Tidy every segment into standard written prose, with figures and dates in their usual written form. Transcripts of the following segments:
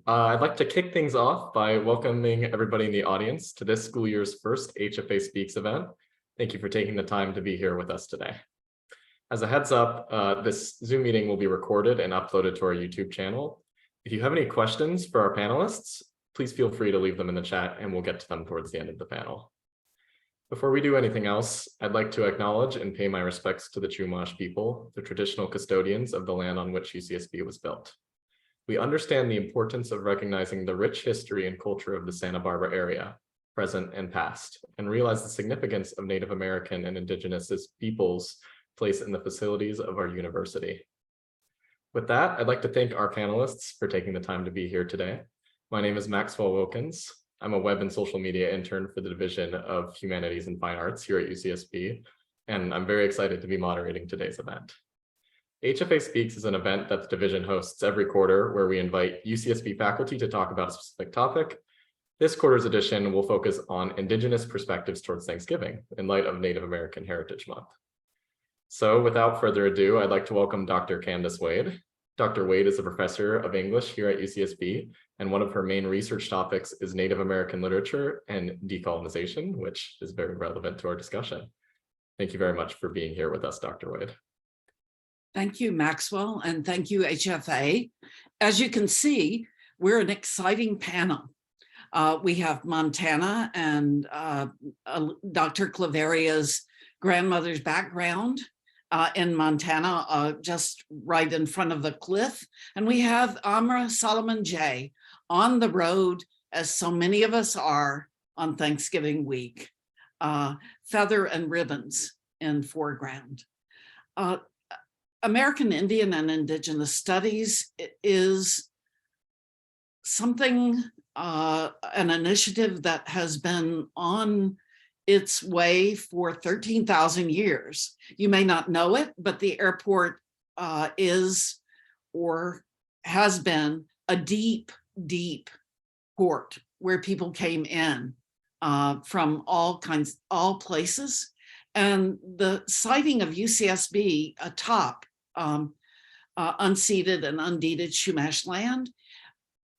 I'd like to kick things off by welcoming everybody in the audience to this school year's first HFA Speaks event. Thank you for taking the time to be here with us today. As a heads up, this Zoom meeting will be recorded and uploaded to our YouTube channel. If you have any questions for our panelists, please feel free to leave them in the chat and we'll get to them towards the end of the panel. Before we do anything else, I'd like to acknowledge and pay my respects to the Chumash people, the traditional custodians of the land on which UCSB was built. We understand the importance of recognizing the rich history and culture of the Santa Barbara area, present and past, and realize the significance of Native American and Indigenous peoples' place in the facilities of our university. With that, I'd like to thank our panelists for taking the time to be here today. My name is Maxwell Wilkens. I'm a web and social media intern for the Division of Humanities and Fine Arts here at UCSB, and I'm very excited to be moderating today's event. HFA Speaks is an event that the division hosts every quarter where we invite UCSB faculty to talk about a specific topic. This quarter's edition will focus on Indigenous perspectives towards Thanksgiving in light of Native American Heritage Month. So without further ado, I'd like to welcome Dr. Candace Waid. Dr. Waid is a professor of English here at UCSB, and one of her main research topics is Native American literature and decolonization, which is very relevant to our discussion. Thank you very much for being here with us, Dr. Waid. Thank you, Maxwell, and thank you, HFA. As you can see, we're an exciting panel. We have Montana and Dr. Claveria's grandmother's background in Montana, just right in front of the cliff. And we have Amrah Salomón J on the road, as so many of us are on Thanksgiving week. Feather and ribbons in foreground. American Indian and Indigenous Studies is something, an initiative that has been on its way for 13,000 years. You may not know it, but the airport is or has been a deep, deep port where people came in from all places. And the siting of UCSB atop unceded and undeeded Chumash land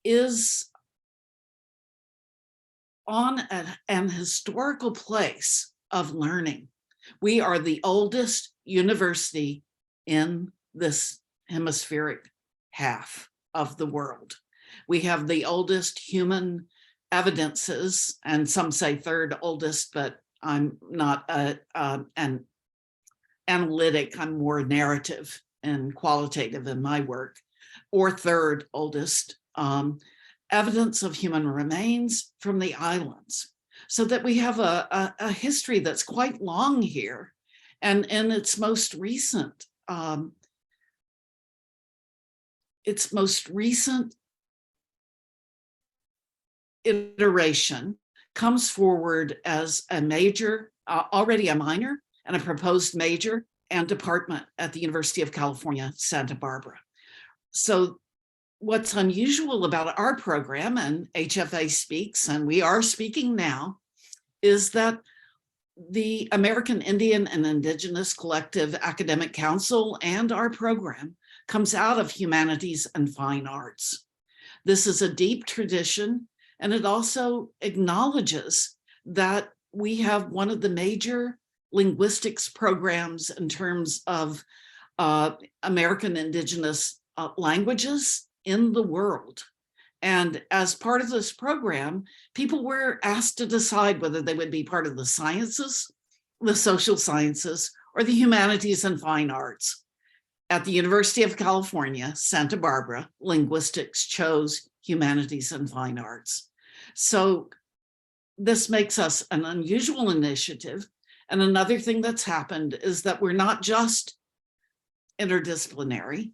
is on an historical place of learning. We are the oldest university in this hemispheric half of the world. We have the oldest human evidences, and some say third oldest, but I'm not an analytic, I'm more narrative and qualitative in my work, or third oldest evidence of human remains from the islands. So that we have a history that's quite long here. And in its most recent iteration comes forward as a major, already a minor, and a proposed major and department at the University of California, Santa Barbara. So what's unusual about our program, and HFA Speaks, and we are speaking now, is that the American Indian and Indigenous Collective Academic Council and our program comes out of humanities and fine arts. This is a deep tradition, and it also acknowledges that we have one of the major linguistics programs in terms of American Indigenous languages in the world. And as part of this program, people were asked to decide whether they would be part of the sciences, the social sciences, or the humanities and fine arts. At the University of California, Santa Barbara, linguistics chose humanities and fine arts. So this makes us an unusual initiative. And another thing that's happened is that we're not just interdisciplinary,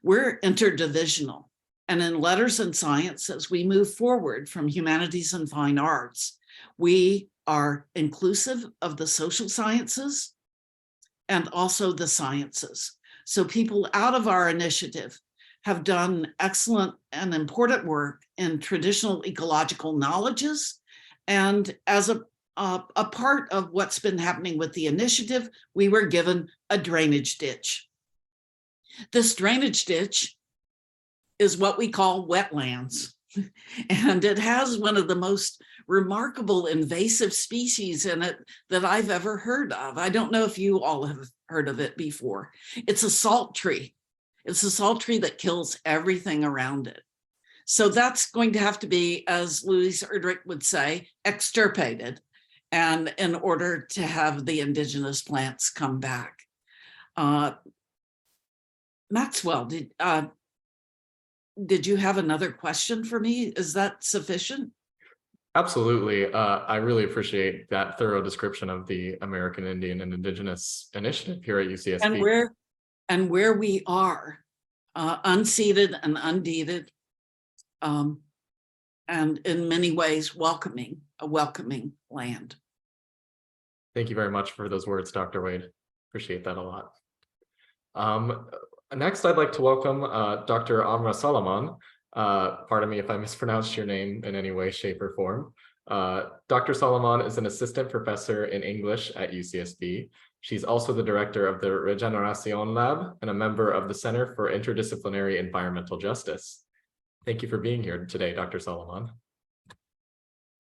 we're interdivisional. And in letters and science, as we move forward from humanities and fine arts, we are inclusive of the social sciences and also the sciences. So people out of our initiative have done excellent and important work in traditional ecological knowledges. And as a part of what's been happening with the initiative, we were given a drainage ditch. This drainage ditch is what we call wetlands. And it has one of the most remarkable invasive species in it that I've ever heard of. I don't know if you all have heard of it before. It's a salt tree. It's a salt tree that kills everything around it. So that's going to have to be, as Louise Erdrich would say, extirpated, and in order to have the indigenous plants come back. Maxwell, did you have another question for me? Is that sufficient? Absolutely. I really appreciate that thorough description of the American Indian and Indigenous initiative here at UCSB. And where we are, unceded and undeeded, and in many ways a welcoming land. Thank you very much for those words, Dr. Waid. Appreciate that a lot. Next, I'd like to welcome Dr. Amrah Salomón. Pardon me if I mispronounced your name in any way, shape, or form. Dr. Salomón is an assistant professor in English at UCSB. She's also the director of the Regeneración Lab and a member of the Center for Interdisciplinary Environmental Justice. Thank you for being here today, Dr. Salomón.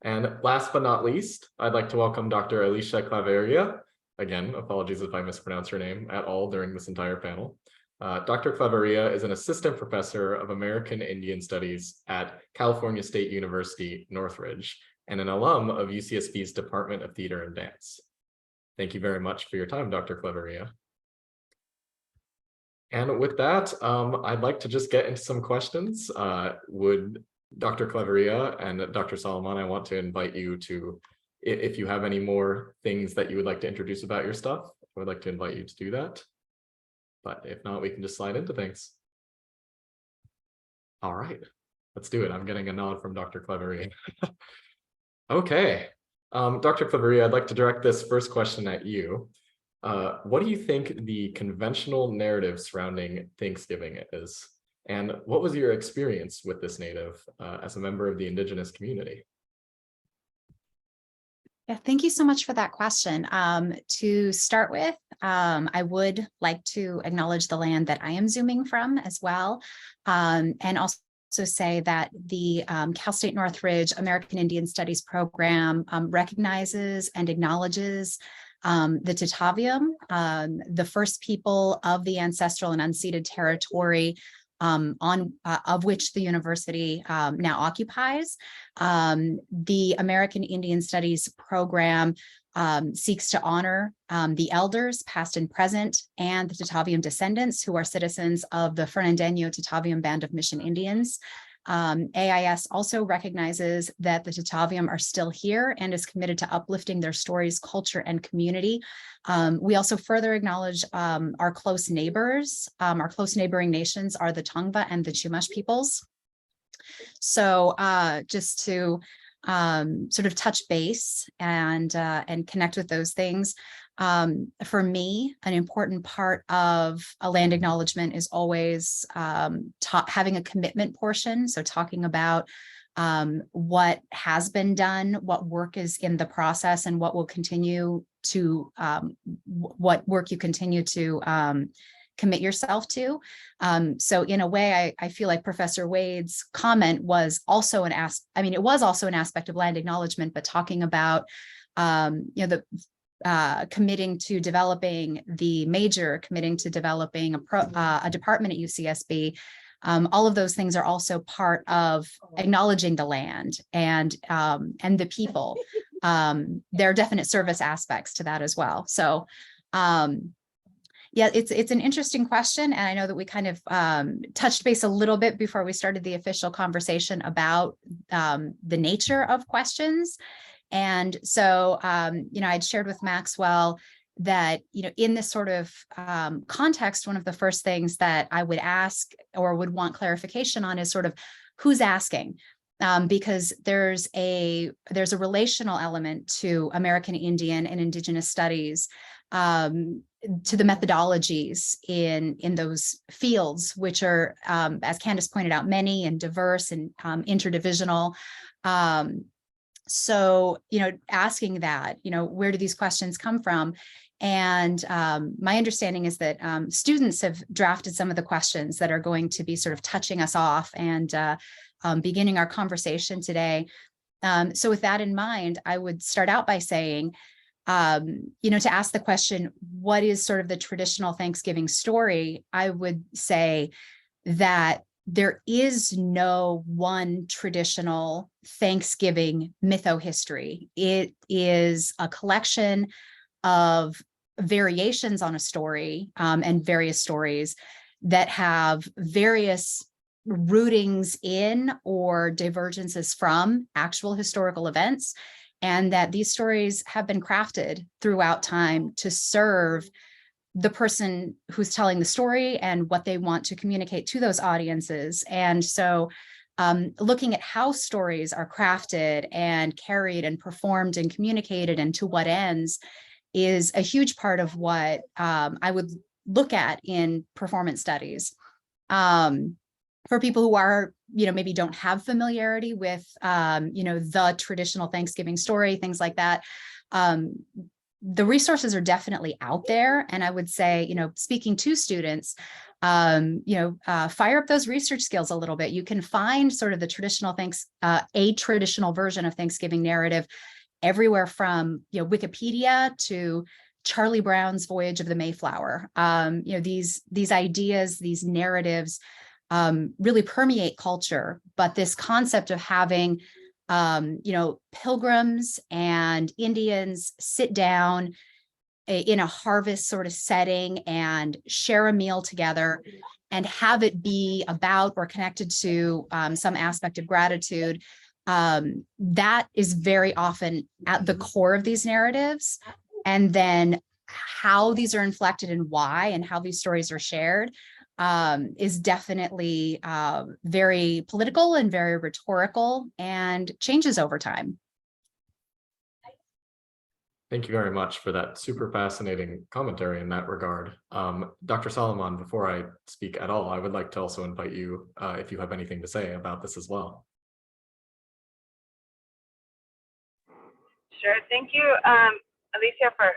And last but not least, I'd like to welcome Dr. Alesha Claveria. Again, apologies if I mispronounce her name at all during this entire panel. Dr. Claveria is an assistant professor of American Indian Studies at California State University, Northridge, and an alum of UCSB's Department of Theater and Dance. Thank you very much for your time, Dr. Claveria. And with that, I'd like to just get into some questions. Would Dr. Claveria and Dr. Salomón, I want to invite you to, if you have any more things that you would like to introduce about your stuff, I would like to invite you to do that. But if not, we can just slide into things. All right, let's do it. I'm getting a nod from Dr. Claveria. Okay, Dr. Claveria, I'd like to direct this first question at you. What do you think the conventional narrative surrounding Thanksgiving is? And what was your experience with this native as a member of the Indigenous community? Yeah, thank you so much for that question. To start with, I would like to acknowledge the land that I am Zooming from as well, and also say that the Cal State Northridge American Indian Studies program recognizes and acknowledges the Tataviam, the first people of the ancestral and unceded territory of which the university now occupies. The American Indian Studies program seeks to honor the elders, past and present, and the Tataviam descendants who are citizens of the Fernandino Tataviam Band of Mission Indians. AIS also recognizes that the Tataviam are still here and is committed to uplifting their stories, culture, and community. We also further acknowledge our close neighbors. Our close neighboring nations are the Tongva and the Chumash peoples. So just to sort of touch base and connect with those things. For me, an important part of a land acknowledgement is always having a commitment portion. So talking about what has been done, what work is in the process, and what will continue to, what work you continue to commit yourself to. So in a way, I feel like Professor Waid's comment was also an it was also an aspect of land acknowledgement, but talking about, committing to developing the major, committing to developing a department at UCSB. All of those things are also part of acknowledging the land and the people. There are definite service aspects to that as well. So yeah, it's an interesting question. And I know that we kind of touched base a little bit before we started the official conversation about the nature of questions. And so, I'd shared with Maxwell that, in this sort of context, one of the first things that I would ask or would want clarification on is sort of who's asking, because there's a relational element to American Indian and Indigenous studies, to the methodologies in those fields, which are, as Candace pointed out, many and diverse and interdivisional. So, asking that, where do these questions come from? And my understanding is that students have drafted some of the questions that are going to be sort of touching us off and beginning our conversation today. So with that in mind, I would start out by saying, to ask the question, what is sort of the traditional Thanksgiving story? I would say that there is no one traditional Thanksgiving mytho-history. It is a collection of variations on a story and various stories that have various rootings in or divergences from actual historical events, and that these stories have been crafted throughout time to serve the person who's telling the story and what they want to communicate to those audiences. And so looking at how stories are crafted and carried and performed and communicated and to what ends is a huge part of what I would look at in performance studies. For people who are, maybe don't have familiarity with, the traditional Thanksgiving story, things like that, the resources are definitely out there. And I would say, speaking to students, fire up those research skills a little bit. You can find sort of the traditional a traditional version of Thanksgiving narrative everywhere from, Wikipedia to Charlie Brown's Voyage of the Mayflower. These ideas, these narratives really permeate culture, but this concept of having pilgrims and Indians sit down in a harvest sort of setting and share a meal together and have it be about or connected to some aspect of gratitude, that is very often at the core of these narratives. And then how these are inflected and why and how these stories are shared is definitely very political and very rhetorical and changes over time. Thank you very much for that super fascinating commentary in that regard. Dr. Salomón, before I speak at all, I would like to also invite you, if you have anything to say about this as well. Sure. Thank you, Alesha, for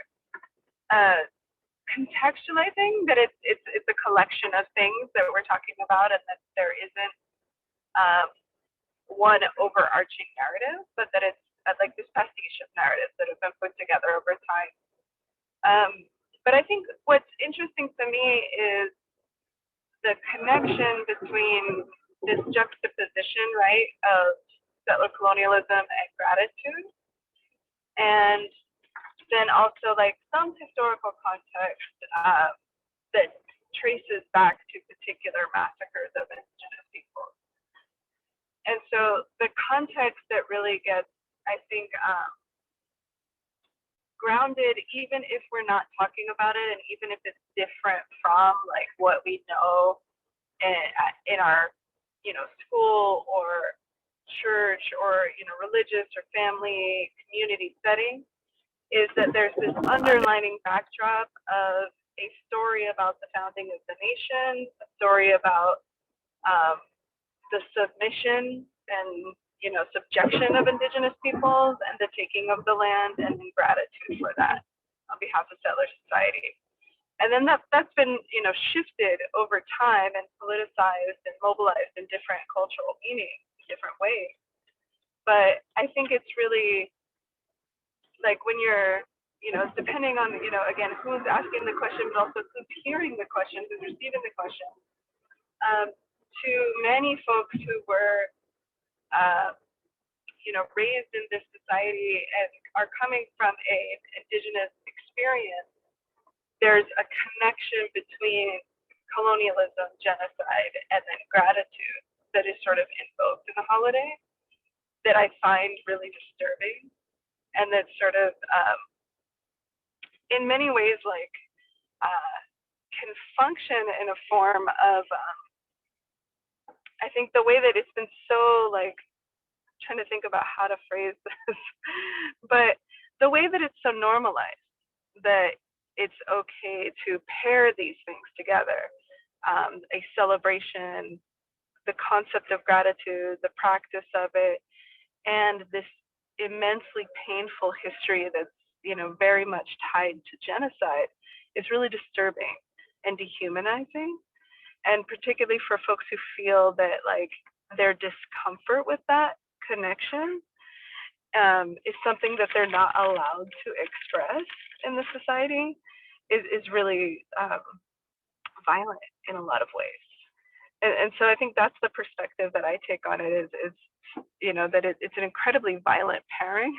contextualizing that it's a collection of things that we're talking about, and that there isn't one overarching narrative, but that it's like this pastiche of narratives that have been put together over time. But I think what's interesting to me is the connection between this juxtaposition, right, of settler colonialism and gratitude, and then also like some historical context that traces back to particular massacres of Indigenous people. And so the context that really gets, I think, grounded, even if we're not talking about it, and even if it's different from like what we know in our, school or church or, religious or family community setting, is that there's this underlining backdrop of a story about the founding of the nation, a story about the submission and subjection of Indigenous peoples and the taking of the land, and in gratitude for that on behalf of settler society. And then that's been shifted over time and politicized and mobilized in different cultural meanings, different ways. But I think it's really like when you're, depending on, again, who's asking the question, but also who's hearing the question, who's receiving the question. To many folks who were, raised in this society and are coming from an Indigenous experience, there's a connection between colonialism, genocide, and then gratitude that is sort of invoked in the holiday that I find really disturbing, and that sort of, in many ways, like, can function in a form of, I think the way that it's been so, like, trying to think about how to phrase this, but the way that it's so normalized that it's okay to pair these things together, a celebration, the concept of gratitude, the practice of it, and this immensely painful history that's, very much tied to genocide is really disturbing and dehumanizing. And particularly for folks who feel that like their discomfort with that connection is something that they're not allowed to express in the society is really violent in a lot of ways. And so I think that's the perspective that I take on it is that it's an incredibly violent pairing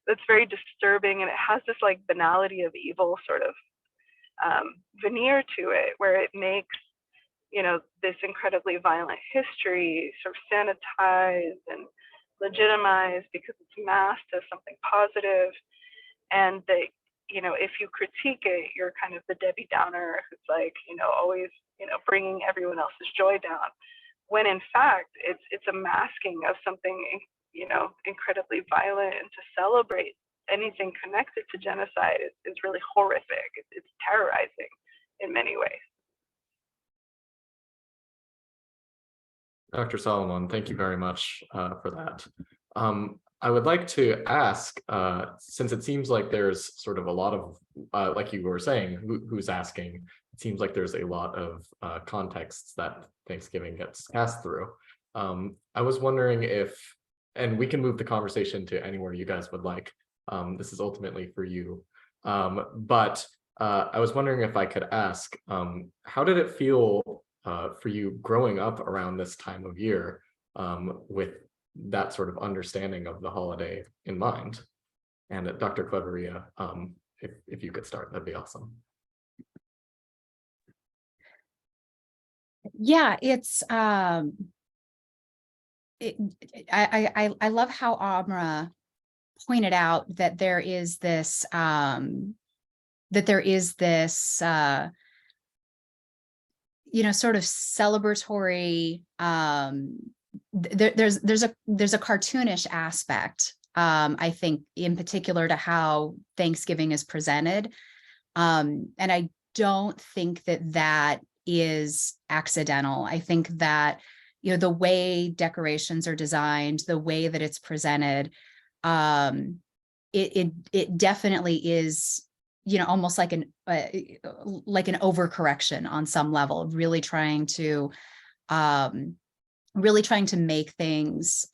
that's very disturbing, and it has this like banality of evil sort of veneer to it, where it makes this incredibly violent history sort of sanitized and legitimized because it's masked as something positive, and that if you critique it, you're kind of the Debbie Downer who's like always bringing everyone else's joy down, when in fact it's a masking of something incredibly violent. And to celebrate anything connected to genocide is really horrific. It's terrorizing in many ways. Dr. Salomón, thank you very much for that. I would like to ask, since it seems like there's sort of a lot of, like you were saying, who's asking, it seems like there's a lot of contexts that Thanksgiving gets passed through. I was wondering if, and we can move the conversation to anywhere you guys would like. This is ultimately for you. But I was wondering if I could ask, how did it feel for you growing up around this time of year with that sort of understanding of the holiday in mind? And Dr. Claveria, if you could start, that'd be awesome. Yeah, it's I love how Amrah pointed out that there is this sort of celebratory there's a cartoonish aspect, I think, in particular to how Thanksgiving is presented, and I don't think that is accidental. I think that the way decorations are designed, the way that it's presented, it definitely is almost like an overcorrection on some level, really trying to make things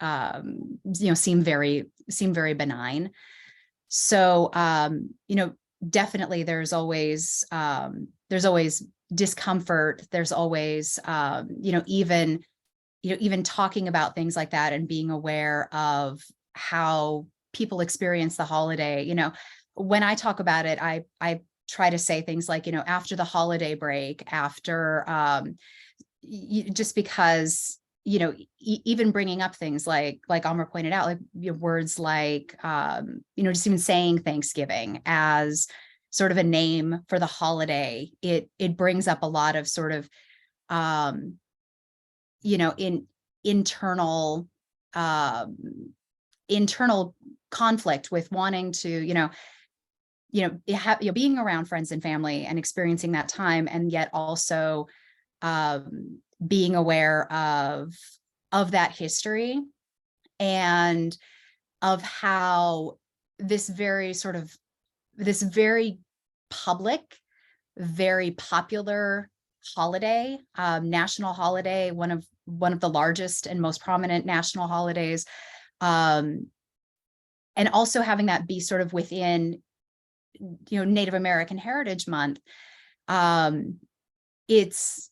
seem very benign. So definitely there's always discomfort. There's always even talking about things like that and being aware of how people experience the holiday. When I talk about it, I try to say things like, after the holiday break, after just because, even bringing up things like Amrah pointed out, like words like, just even saying Thanksgiving as sort of a name for the holiday, it brings up a lot of sort of, internal conflict with wanting to, being around friends and family and experiencing that time, and yet also being aware of that history and of how this very public, very popular holiday, national holiday, one of the largest and most prominent national holidays, and also having that be sort of within Native American Heritage Month. It's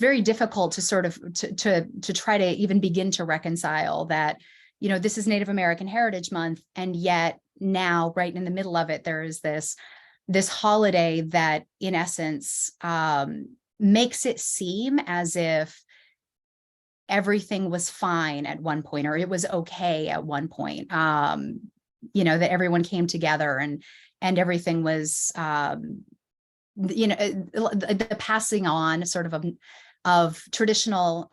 very difficult to sort of to try to even begin to reconcile that this is Native American Heritage Month, and yet now right in the middle of it there is this holiday that in essence makes it seem as if everything was fine at one point, or it was okay at one point, that everyone came together and everything was the passing on sort of traditional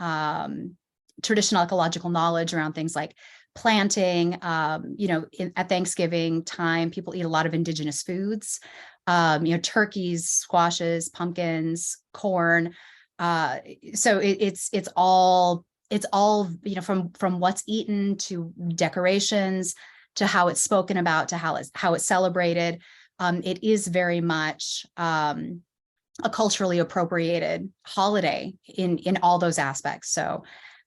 ecological knowledge around things like planting. At Thanksgiving time, people eat a lot of indigenous foods, turkeys, squashes, pumpkins, corn. So it's all it's all, you know, from what's eaten to decorations to how it's spoken about to how it's celebrated. It is very much a culturally appropriated holiday in all those aspects. So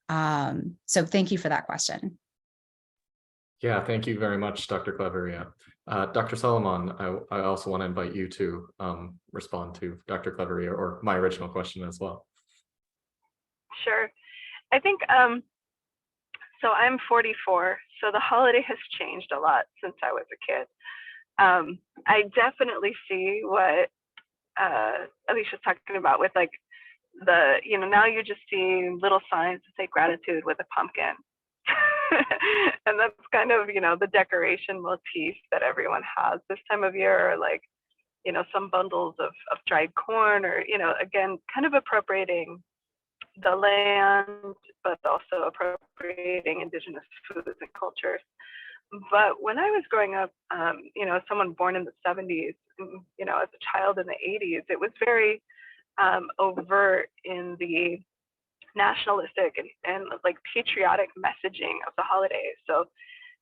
thank you for that question. Yeah, thank you very much, Dr. Claveria. Dr. Salomón, I also want to invite you to respond to Dr. Claveria or my original question as well. Sure. I think, so I'm 44, so the holiday has changed a lot since I was a kid. I definitely see what Alesha's talking about with like now you just see little signs that say gratitude with a pumpkin. And that's kind of, the decoration motif that everyone has this time of year, or like, some bundles of dried corn, or, again, kind of appropriating the land, but also appropriating indigenous foods and cultures. But when I was growing up, someone born in the 70s, as a child in the 80s, it was very overt in the nationalistic and like patriotic messaging of the holidays. So,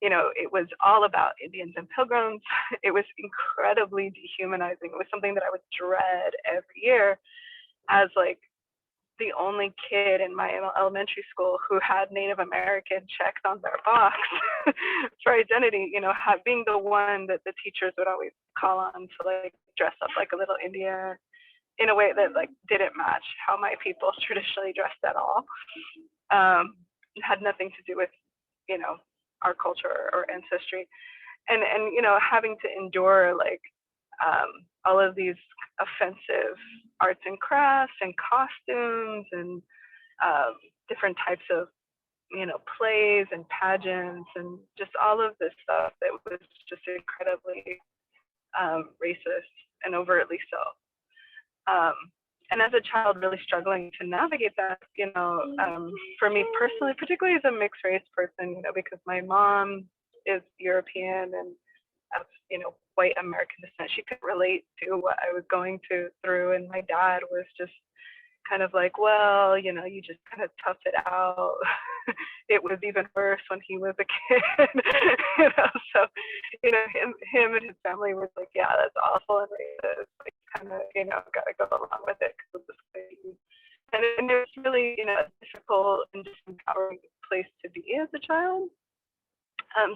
it was all about Indians and pilgrims. It was incredibly dehumanizing. It was something that I would dread every year as like the only kid in my elementary school who had Native American checked on their box for identity, being the one that the teachers would always call on to like dress up like a little Indian in a way that like didn't match how my people traditionally dressed at all. It had nothing to do with, our culture or ancestry. And having to endure like all of these offensive arts and crafts and costumes and different types of, plays and pageants and just all of this stuff that was just incredibly racist and overtly so. And as a child really struggling to navigate that, for me personally, particularly as a mixed race person, because my mom is European and of, white American descent, she could relate to what I was going through. And my dad was just kind of like, well, you just kind of tough it out. It was even worse when he was a kid, so, him and his family were like, yeah, that's awful and racist. Like, kind of, got to go along with it because of this thing. And it was really, a difficult and disempowering place to be as a child.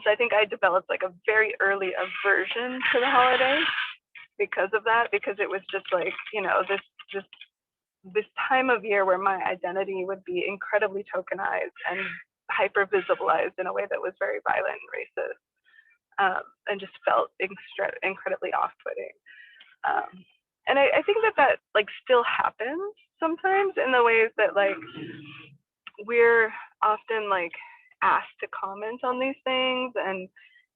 So I think I developed like a very early aversion to the holiday because of that, because it was just like, this time of year where my identity would be incredibly tokenized and hyper visibilized in a way that was very violent and racist, and just felt incredibly off-putting. And I think that like still happens sometimes in the ways that like we're often like asked to comment on these things. And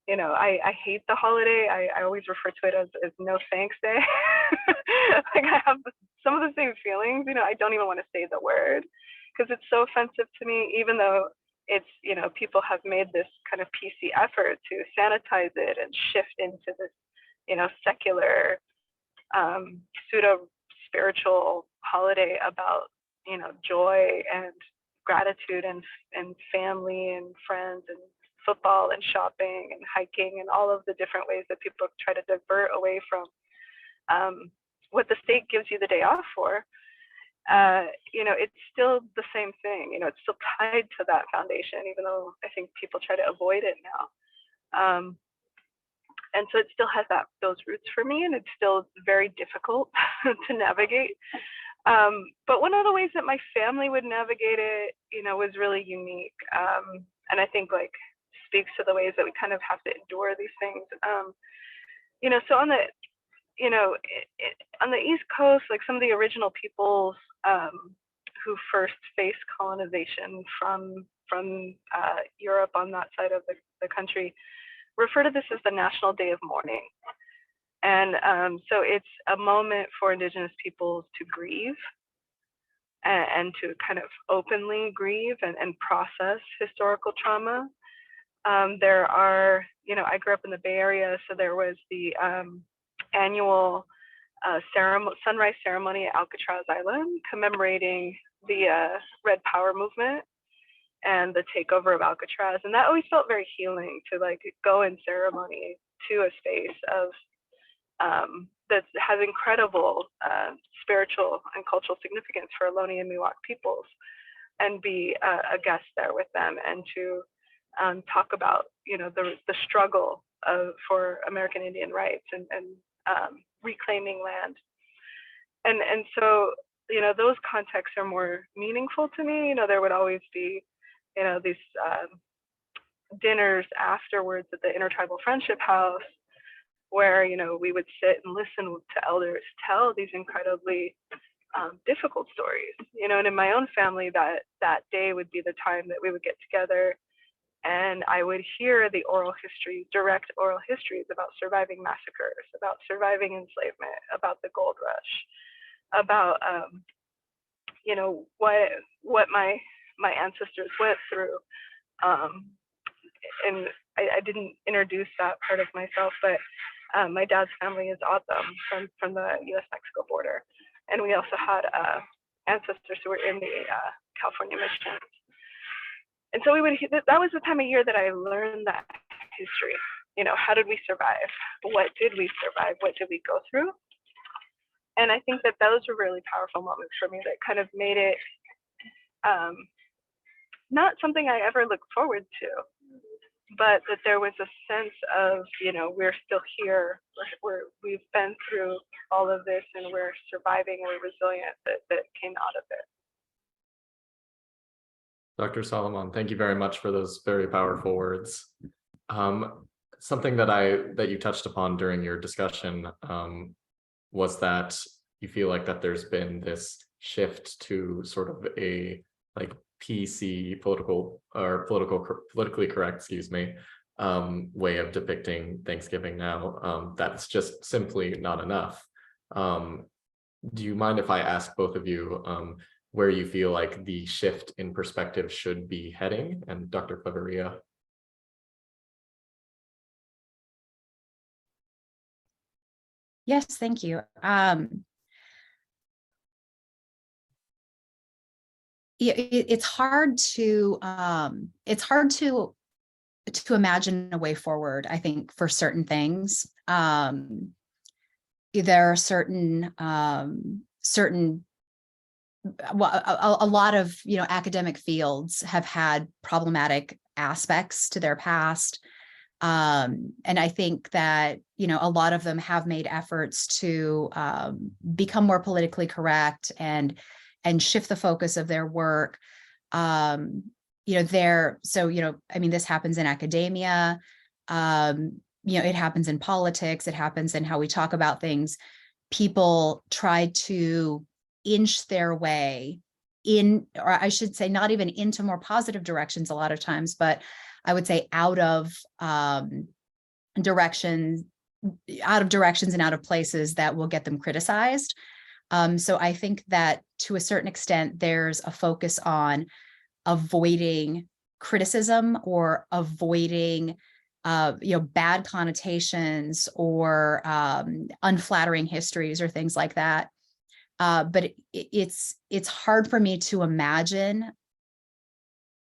I hate the holiday. I always refer to it as no thanks day. Like I have some of the same feelings, I don't even want to say the word because it's so offensive to me, even though it's, people have made this kind of PC effort to sanitize it and shift into this, secular, pseudo spiritual holiday about, joy and gratitude and family and friends and football and shopping and hiking and all of the different ways that people try to divert away from what the state gives you the day off for. It's still the same thing. It's still tied to that foundation, even though I think people try to avoid it now. And so it still has those roots for me, and it's still very difficult to navigate. But one of the ways that my family would navigate it, was really unique. And I think like speaks to the ways that we kind of have to endure these things. So on the, on the East Coast, like some of the original peoples who first faced colonization from Europe on that side of the country refer to this as the National Day of Mourning. And so it's a moment for Indigenous peoples to grieve and to kind of openly grieve and process historical trauma. There are, I grew up in the Bay Area, so there was the annual sunrise ceremony at Alcatraz Island commemorating the Red Power movement and the takeover of Alcatraz. And that always felt very healing to like go in ceremony to a space of that has incredible spiritual and cultural significance for Ohlone and Miwok peoples, and be a guest there with them, and to talk about, you know, the struggle for American Indian rights and reclaiming land. And so, you know, those contexts are more meaningful to me. You know, there would always be, you know, these dinners afterwards at the Intertribal Friendship House, where, you know, we would sit and listen to elders tell these incredibly difficult stories, you know. And in my own family, that day would be the time that we would get together, and I would hear the oral histories, direct oral histories about surviving massacres, about surviving enslavement, about the gold rush, about you know, what my ancestors went through. And I didn't introduce that part of myself, but my dad's family is Alum from the U.S.-Mexico border. And we also had ancestors who were in the California missions. And so that was the time of year that I learned that history. You know, how did we survive? What did we survive? What did we go through? And I think that those were really powerful moments for me that kind of made it not something I ever looked forward to, but that there was a sense of, you know, we're still here, we've been through all of this, and we're surviving, we're resilient, that came out of it. Dr. Salomón, thank you very much for those very powerful words. Something that you touched upon during your discussion was that you feel like that there's been this shift to sort of a like PC politically correct, excuse me, way of depicting Thanksgiving now. That's just simply not enough. Do you mind if I ask both of you where you feel like the shift in perspective should be heading? And Dr. Claveria. Yes, thank you. It's hard to imagine a way forward, I think, for certain things. There are certain well, a lot of, you know, academic fields have had problematic aspects to their past. And I think that, you know, a lot of them have made efforts to become more politically correct and shift the focus of their work. You know, I mean, this happens in academia, you know, it happens in politics, it happens in how we talk about things. People try to inch their way in, or I should say, not even into more positive directions a lot of times, but I would say out of directions and out of places that will get them criticized. So I think that to a certain extent, there's a focus on avoiding criticism or avoiding you know, bad connotations or unflattering histories or things like that. But it's hard for me to imagine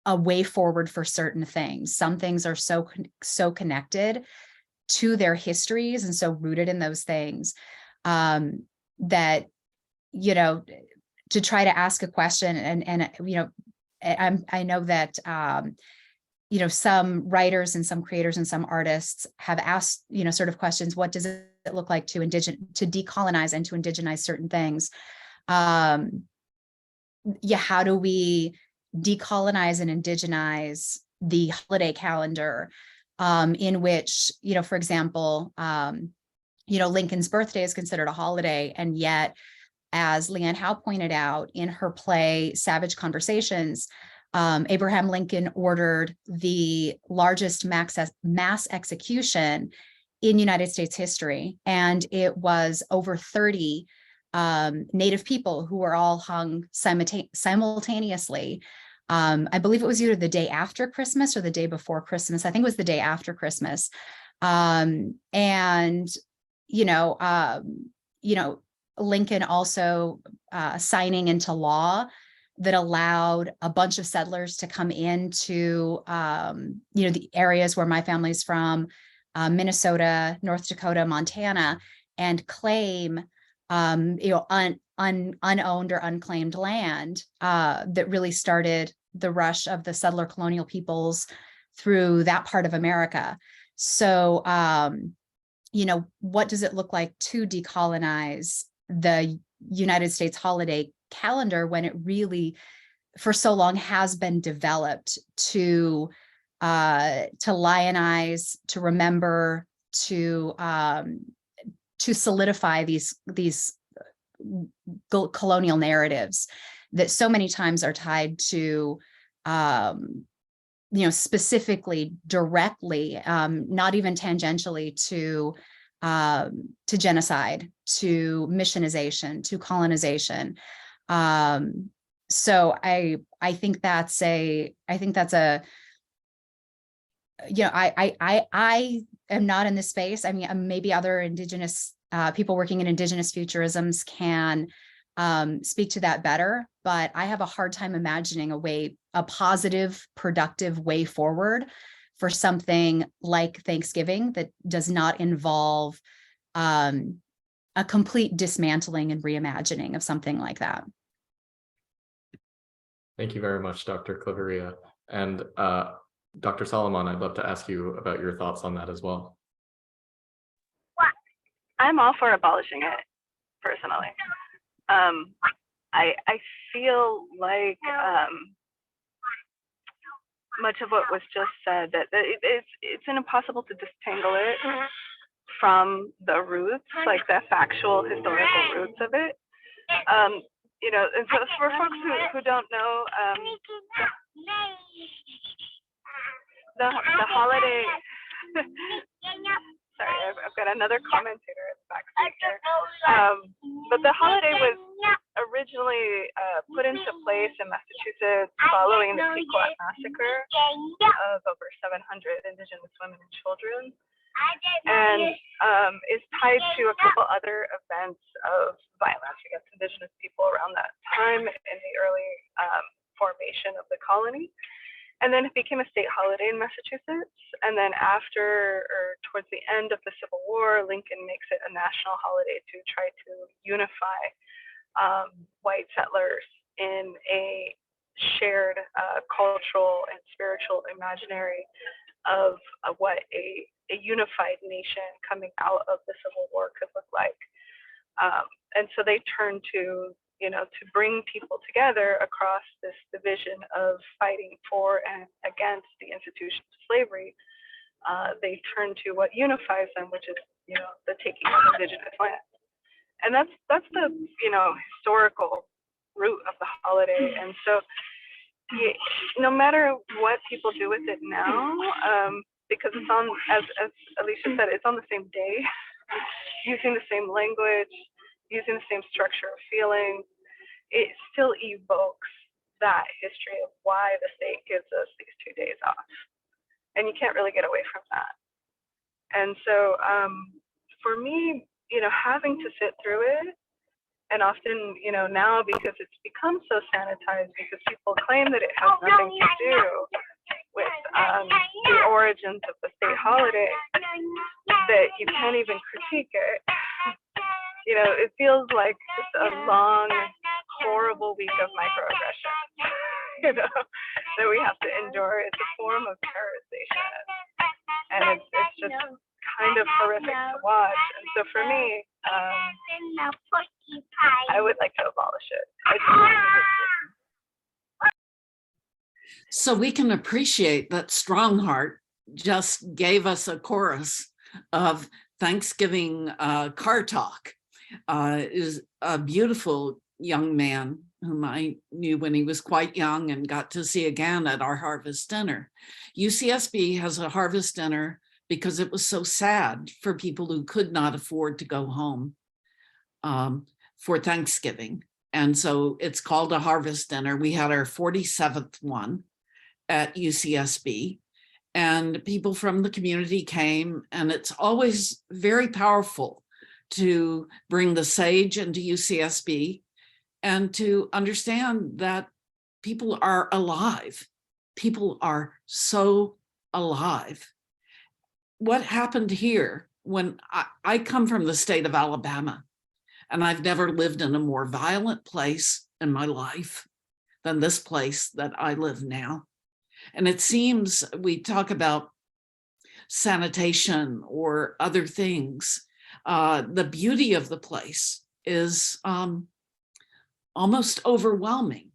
a way forward for certain things. Some things are so connected to their histories and so rooted in those things that, you know, to try to ask a question and you know, I know that you know, some writers and some creators and some artists have asked, you know, sort of questions. What does it look like to decolonize and to indigenize certain things? Yeah, how do we decolonize and indigenize the holiday calendar in which, you know, for example, you know, Lincoln's birthday is considered a holiday, and yet, as Leanne Howe pointed out in her play Savage Conversations, Abraham Lincoln ordered the largest mass execution in United States history, and it was over 30 Native people who were all hung simultaneously. I believe it was either the day after Christmas or the day before Christmas. I think it was the day after Christmas. And you know, Lincoln also signing into law that allowed a bunch of settlers to come into, the areas where my family's from, Minnesota, North Dakota, Montana, and claim, unowned or unclaimed land that really started the rush of the settler colonial peoples through that part of America. So, what does it look like to decolonize the United States holiday calendar when it really, for so long, has been developed to lionize, to remember, to solidify these colonial narratives that so many times are tied to, specifically, directly, not even tangentially to genocide, to missionization, to colonization. So I think that's a, I am not in this space. I mean, maybe other Indigenous people working in Indigenous futurisms can speak to that better, but I have a hard time imagining a positive, productive way forward for something like Thanksgiving that does not involve a complete dismantling and reimagining of something like that. Thank you very much, Dr. Claveria. And Dr. Salomón, I'd love to ask you about your thoughts on that as well. I'm all for abolishing it, personally. I feel like much of what was just said, that it's impossible to disentangle it from the roots, like the factual historical roots of it. And so for folks who don't know, the holiday. Sorry, I've got another commentator in the back seat here. But the holiday was originally put into place in Massachusetts following the Pequot massacre of over 700 Indigenous women and children, and is tied to a couple other events of violence against Indigenous people around that time in the early formation of the colony. And then it became a state holiday in Massachusetts. And then after, or towards the end of the Civil War, Lincoln makes it a national holiday to try to unify white settlers in a shared cultural and spiritual imaginary of what a unified nation coming out of the Civil War could look like. And so they turn to bring people together across this division of fighting for and against the institution of slavery. They turn to what unifies them, which is, the taking of Indigenous land. And that's the, historical root of the holiday. And so no matter what people do with it now, because it's on, as Alesha said, it's on the same day, using the same language, using the same structure of feeling, it still evokes that history of why the state gives us these 2 days off. And you can't really get away from that. And so for me, having to sit through it, and often, now because it's become so sanitized, because people claim that it has nothing to do with the origins of the state holiday, that you can't even critique it. It feels like just a long, horrible week of microaggression, that we have to endure. It's a form of terrorization, and it's just kind of horrific to watch. And so for me, I would like to abolish it. So we can appreciate that Strongheart just gave us a chorus of Thanksgiving car talk. Is a beautiful young man whom I knew when he was quite young and got to see again at our harvest dinner. UCSB has a harvest dinner because it was so sad for people who could not afford to go home for Thanksgiving. And so it's called a harvest dinner. We had our 47th one at UCSB, and people from the community came, and it's always very powerful to bring the sage into UCSB and to understand that people are alive. People are so alive. What happened here when I come from the state of Alabama, and I've never lived in a more violent place in my life than this place that I live now. And it seems we talk about sanitation or other things. The beauty of the place is almost overwhelming.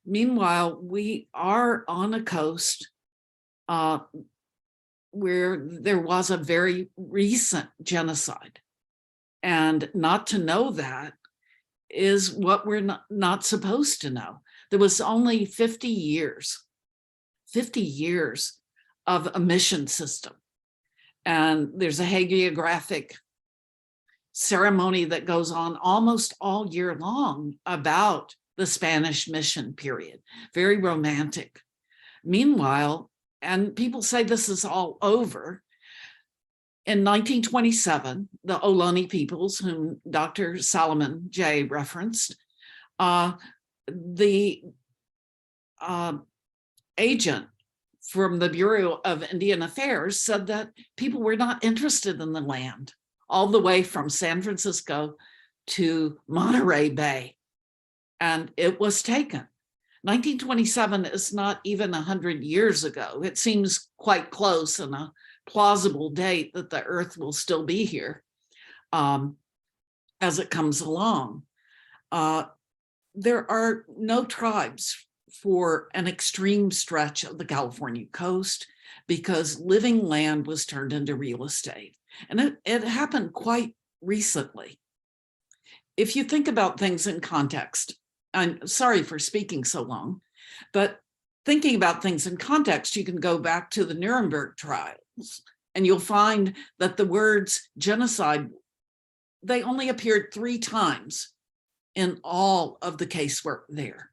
Meanwhile, we are on a coast where there was a very recent genocide. And not to know that is what we're not supposed to know. There was only 50 years of a mission system. And there's a hagiographic ceremony that goes on almost all year long about the Spanish mission period, very romantic. Meanwhile, and people say this is all over, in 1927, the Ohlone peoples, whom Dr. Salomón J referenced, the agent from the Bureau of Indian Affairs said that people were not interested in the land, all the way from San Francisco to Monterey Bay. And it was taken. 1927 is not even 100 years ago. It seems quite close and a plausible date that the earth will still be here as it comes along. There are no tribes for an extreme stretch of the California coast because living land was turned into real estate. And it happened quite recently. If you think about things in context, I'm sorry for speaking so long, but thinking about things in context, you can go back to the Nuremberg trials and you'll find that the words genocide, they only appeared 3 times in all of the casework there.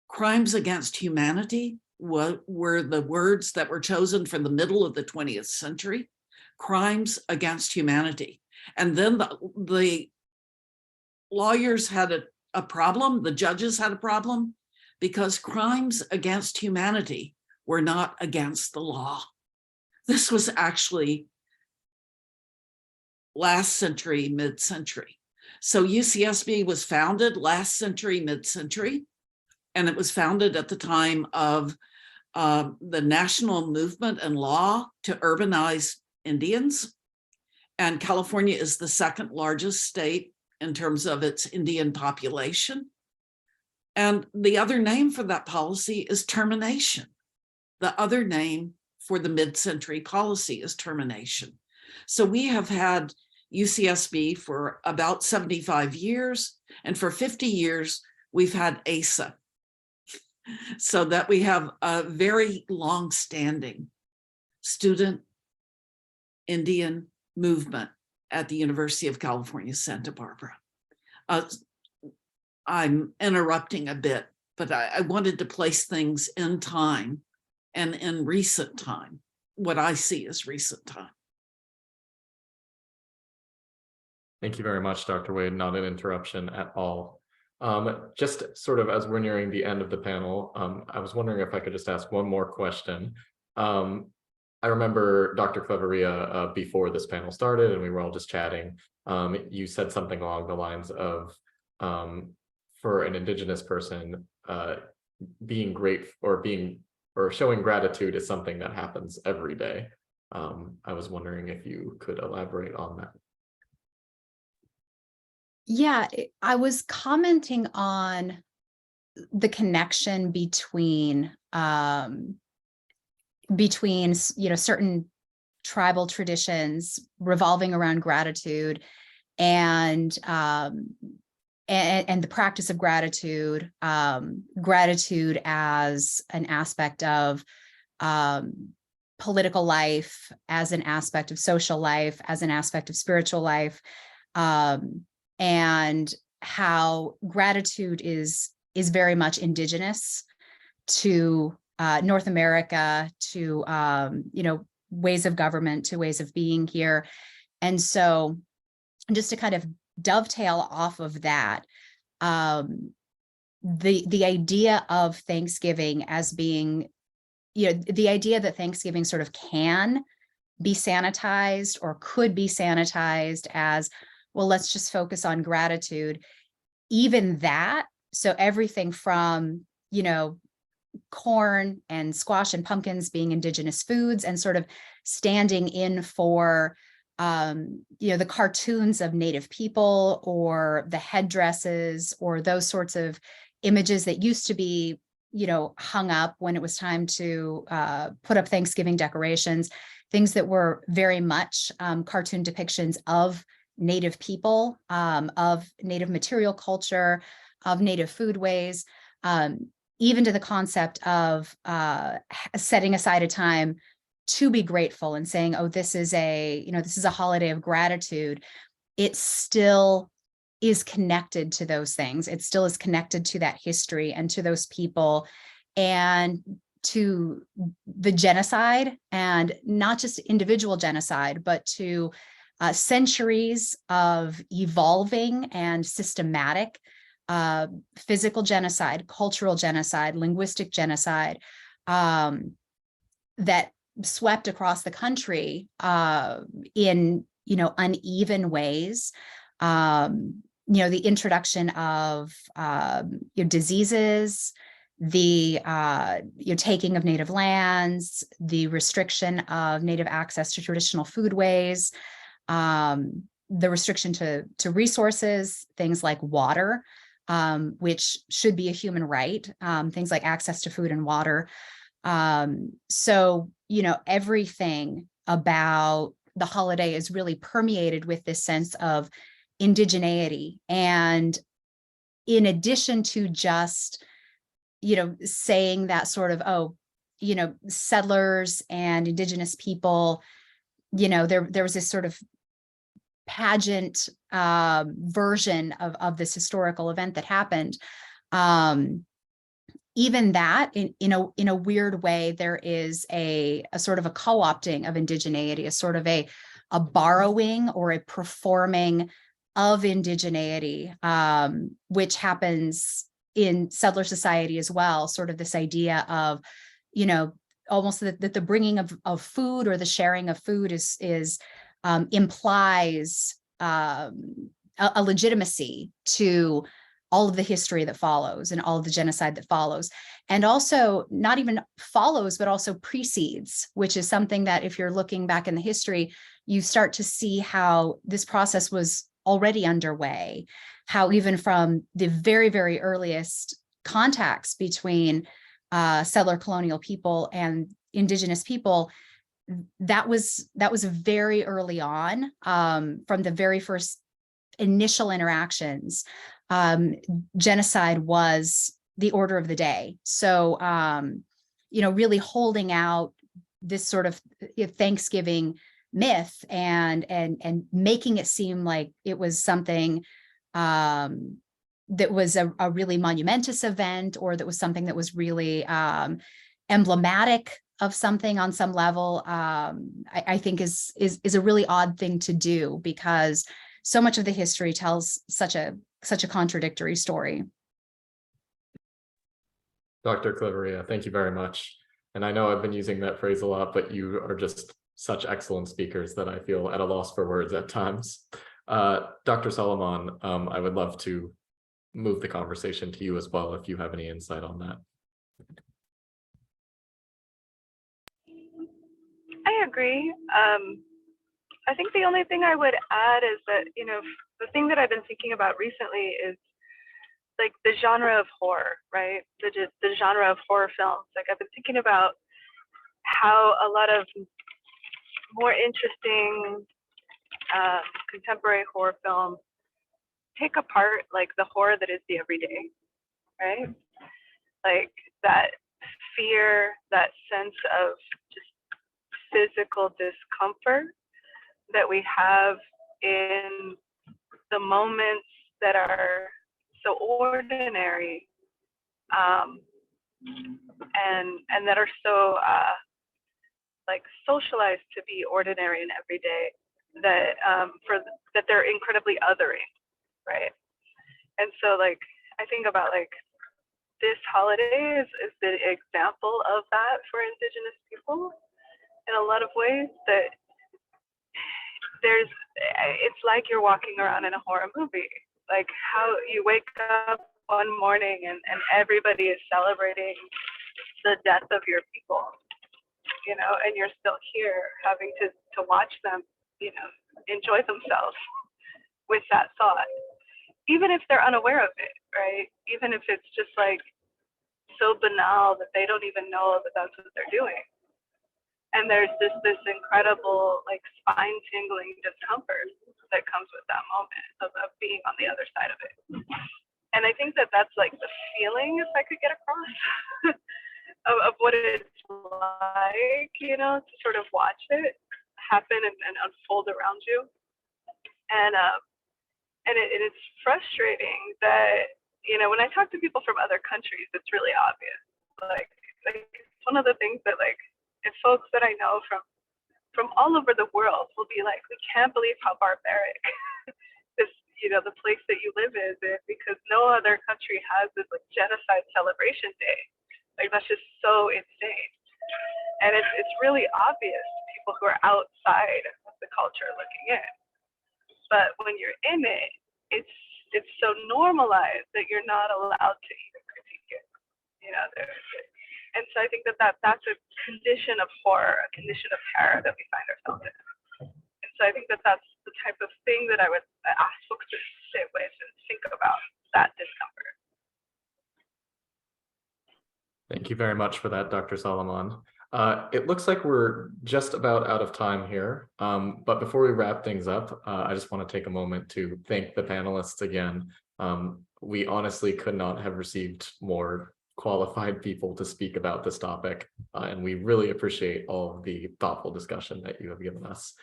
Crimes against humanity were the words that were chosen for the middle of the 20th century. Crimes against humanity. And then the lawyers had a problem, the judges had a problem, because crimes against humanity were not against the law. This was actually last century, mid-century. So UCSB was founded last century, mid-century, and it was founded at the time of the national movement and law to urbanize Indians. And California is the 2nd largest state in terms of its Indian population. And the other name for that policy is termination. The other name for the mid-century policy is termination. So we have had UCSB for about 75 years, and for 50 years, we've had ASA, so that we have a very long-standing student Indian movement at the University of California, Santa Barbara. I'm interrupting a bit, but I wanted to place things in time and in recent time, what I see as recent time. Thank you very much, Dr. Waid. Not an interruption at all. Just sort of as we're nearing the end of the panel, I was wondering if I could just ask one more question. I remember Dr. Claveria before this panel started and we were all just chatting. You said something along the lines of, for an Indigenous person, being great or showing gratitude is something that happens every day. I was wondering if you could elaborate on that. Yeah, I was commenting on the connection between certain tribal traditions revolving around gratitude and the practice of gratitude, gratitude as an aspect of political life, as an aspect of social life, as an aspect of spiritual life, and how gratitude is very much indigenous to North America, to ways of government, to ways of being here. And so just to kind of dovetail off of that, the idea of Thanksgiving as being, the idea that Thanksgiving sort of can be sanitized or could be sanitized as, well, let's just focus on gratitude. Even that, so everything from, corn and squash and pumpkins being indigenous foods and sort of standing in for, the cartoons of Native people or the headdresses or those sorts of images that used to be, hung up when it was time to put up Thanksgiving decorations, things that were very much cartoon depictions of Native people, of Native material culture, of Native foodways, even to the concept of setting aside a time to be grateful and saying, oh, this is a holiday of gratitude. It still is connected to those things. It still is connected to that history and to those people and to the genocide, and not just individual genocide, but to centuries of evolving and systematic physical genocide, cultural genocide, linguistic genocide that swept across the country in uneven ways. The introduction of diseases, the taking of native lands, the restriction of native access to traditional foodways, the restriction to resources, things like water, which should be a human right, things like access to food and water. So, everything about the holiday is really permeated with this sense of indigeneity. And in addition to just, saying that sort of, settlers and indigenous people, there was this sort of pageant version of this historical event that happened. Even that, in a weird way, there is a sort of a co-opting of indigeneity, a sort of a borrowing or a performing of indigeneity, which happens in settler society as well. Sort of this idea of, almost that the bringing of food or the sharing of food is implies a legitimacy to all of the history that follows and all of the genocide that follows, and also not even follows, but also precedes, which is something that if you're looking back in the history, you start to see how this process was already underway, how even from the very, very earliest contacts between settler colonial people and indigenous people, that was very early on, from the very first initial interactions. Genocide was the order of the day. So, really holding out this sort of Thanksgiving myth and making it seem like it was something that was a really monumentous event, or that was something that was really emblematic of something on some level, I think is a really odd thing to do, because so much of the history tells such a contradictory story. Dr. Claveria, thank you very much. And I know I've been using that phrase a lot, but you are just such excellent speakers that I feel at a loss for words at times. Dr. Salomón, I would love to move the conversation to you as well, if you have any insight on that. I agree. I think the only thing I would add is that, the thing that I've been thinking about recently is like the genre of horror, right? The genre of horror films. Like I've been thinking about how a lot of more interesting contemporary horror films take apart like the horror that is the everyday, right? Like that fear, that sense of just physical discomfort that we have in the moments that are so ordinary, and that are so like socialized to be ordinary and everyday, that that they're incredibly othering, right? And so like I think about like this holiday is the example of that for Indigenous people in a lot of ways. That it's like you're walking around in a horror movie. Like how you wake up one morning and everybody is celebrating the death of your people, you know, and you're still here having to watch them, you know, enjoy themselves with that thought, even if they're unaware of it, right? Even if it's just like so banal that they don't even know that that's what they're doing. And there's this incredible like spine tingling discomfort that comes with that moment of being on the other side of it. And I think that that's like the feeling, if I could get across, of what it's like, you know, to sort of watch it happen and unfold around you. And it's frustrating that, you know, when I talk to people from other countries, it's really obvious. Like it's one of the things that like, if folks that I know from all over the world will be like, we can't believe how barbaric this, you know, the place that you live is in, because no other country has this like genocide celebration day. Like that's just so insane. And it's really obvious to people who are outside of the culture looking in. But when you're in it, it's so normalized that you're not allowed to even critique it. You know, and so I think that that's a condition of horror, a condition of terror that we find ourselves in. And so I think that that's the type of thing that I would ask folks to sit with and think about, that discomfort. Thank you very much for that, Dr. Salomón. It looks like we're just about out of time here, but before we wrap things up, I just want to take a moment to thank the panelists again. We honestly could not have received more qualified people to speak about this topic, and we really appreciate all of the thoughtful discussion that you have given us.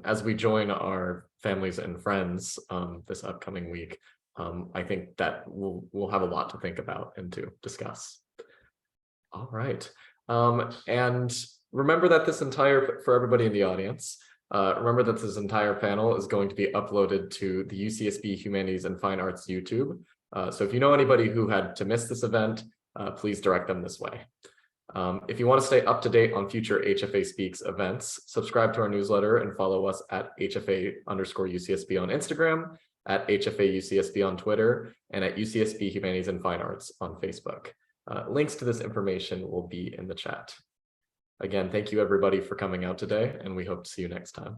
As we join our families and friends this upcoming week, I think that we'll have a lot to think about and to discuss. All right. And remember that for everybody in the audience, remember that this entire panel is going to be uploaded to the UCSB Humanities and Fine Arts YouTube. So if you know anybody who had to miss this event, please direct them this way. If you want to stay up to date on future HFA Speaks events, subscribe to our newsletter and follow us at HFA_UCSB on Instagram, at HFA UCSB on Twitter, and at UCSB Humanities and Fine Arts on Facebook. Links to this information will be in the chat. Again, thank you everybody for coming out today, and we hope to see you next time.